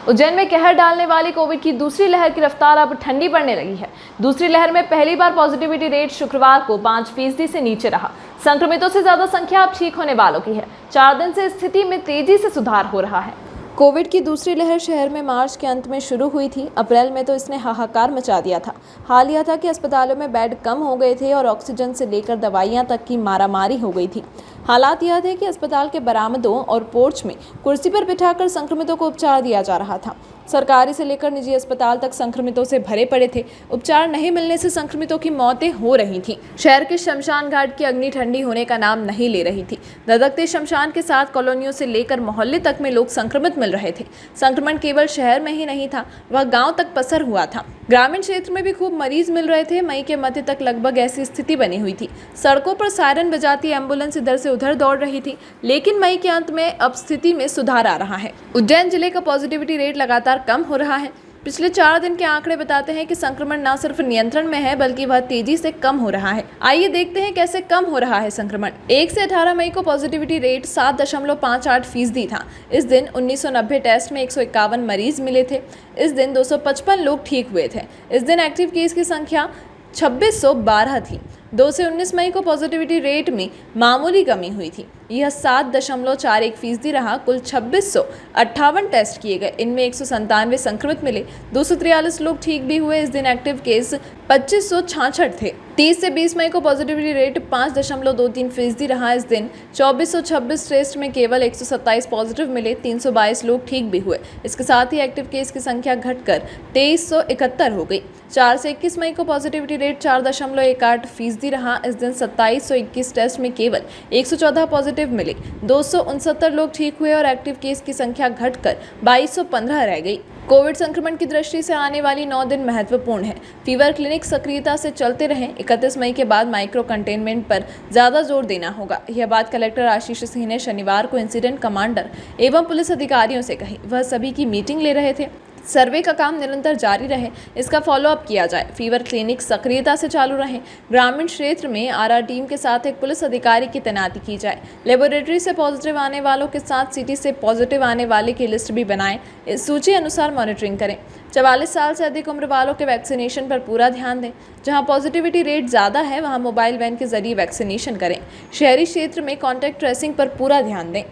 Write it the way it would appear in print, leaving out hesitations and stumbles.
उज्जैन में कहर डालने वाली कोविड की दूसरी लहर की रफ्तार अब ठंडी पड़ने लगी है। दूसरी लहर में पहली बार पॉजिटिविटी रेट शुक्रवार को 5% से नीचे रहा। संक्रमितों से ज्यादा संख्या अब ठीक होने वालों की है। 4 दिन से स्थिति में तेजी से सुधार हो रहा है। कोविड की दूसरी लहर शहर में मार्च के अंत में शुरू हुई थी। अप्रैल में तो इसने हाहाकार मचा दिया था। हाल यह था कि अस्पतालों में बेड कम हो गए थे और ऑक्सीजन से लेकर दवाइयां तक की मारामारी हो गई थी। हालात यह थे कि अस्पताल के बरामदों और पोर्च में कुर्सी पर बिठाकर संक्रमितों को उपचार दिया जा रहा था। सरकारी से लेकर निजी अस्पताल तक संक्रमितों से भरे पड़े थे। उपचार नहीं मिलने से संक्रमितों की मौतें हो रही थीं। शहर के शमशान घाट की अग्नि ठंडी होने का नाम नहीं ले रही थी। धधकते शमशान के साथ कॉलोनियों से लेकर मोहल्ले तक में लोग संक्रमित मिल रहे थे। संक्रमण केवल शहर में ही नहीं था, वह गांव तक पसर हुआ था। ग्रामीण क्षेत्र में भी खूब मरीज मिल रहे थे। मई के मध्य तक लगभग ऐसी स्थिति बनी हुई थी। सड़कों पर सायरन बजाती एम्बुलेंस इधर से उधर दौड़ रही थी, लेकिन मई के अंत में अब स्थिति में सुधार आ रहा है। उज्जैन जिले का पॉजिटिविटी रेट लगातार कम हो रहा है। पिछले 4 दिन के आंकड़े बताते हैं कि संक्रमण न सिर्फ नियंत्रण में है, बल्कि वह तेजी से कम हो रहा है। आइए देखते हैं कैसे कम हो रहा है संक्रमण। 1 से 18 मई को पॉजिटिविटी रेट 7.58% था। इस दिन 1990 टेस्ट में 151 मरीज मिले थे। इस दिन 255 लोग ठीक हुए थे। इस दिन एक्टिव केस की संख्या 2612 थी। 2 से 19 मई को पॉजिटिविटी रेट में मामूली कमी हुई थी। यह 7.41% रहा। कुल 2658 टेस्ट किए गए। इनमें 197 संक्रमित मिले। 243 लोग ठीक भी हुए। इस दिन एक्टिव केस 2566 थे। 30 से 20 मई को पॉजिटिविटी रेट 5.23% रहा। इस दिन 2426 टेस्ट में केवल 127 पॉजिटिव मिले। 322 लोग ठीक भी हुए। इसके साथ ही एक्टिव केस की संख्या घटकर 2371 हो गई। 4 से 21 मई को पॉजिटिविटी रेट 4.18% रहा। इस दिन 2721 टेस्ट में केवल 114 पॉजिटिव मिले। 269 लोग ठीक हुए और एक्टिव केस की संख्या घटकर 2215 रह गई। कोविड संक्रमण की दृष्टि से आने वाली 9 दिन महत्वपूर्ण है। फीवर क्लिनिक सक्रियता से चलते रहें। 31 मई के बाद माइक्रो कंटेनमेंट पर ज्यादा जोर देना होगा। यह बात कलेक्टर आशीष सिंह ने शनिवार को इंसिडेंट कमांडर एवं पुलिस अधिकारियों से कही। वह सभी की मीटिंग ले रहे थे। सर्वे का काम निरंतर जारी रहे, इसका फॉलोअप किया जाए। फीवर क्लिनिक सक्रियता से चालू रहे। ग्रामीण क्षेत्र में आरआर टीम के साथ एक पुलिस अधिकारी की तैनाती की जाए। लेबोरेटरी से पॉजिटिव आने वालों के साथ सिटी से पॉजिटिव आने वाले की लिस्ट भी बनाएं। इस सूची अनुसार मॉनिटरिंग करें। 44 साल से अधिक उम्र वालों के वैक्सीनेशन पर पूरा ध्यान दें। जहां पॉजिटिविटी रेट ज़्यादा है, वहां मोबाइल वैन के जरिए वैक्सीनेशन करें। शहरी क्षेत्र में कॉन्टैक्ट ट्रेसिंग पर पूरा ध्यान दें।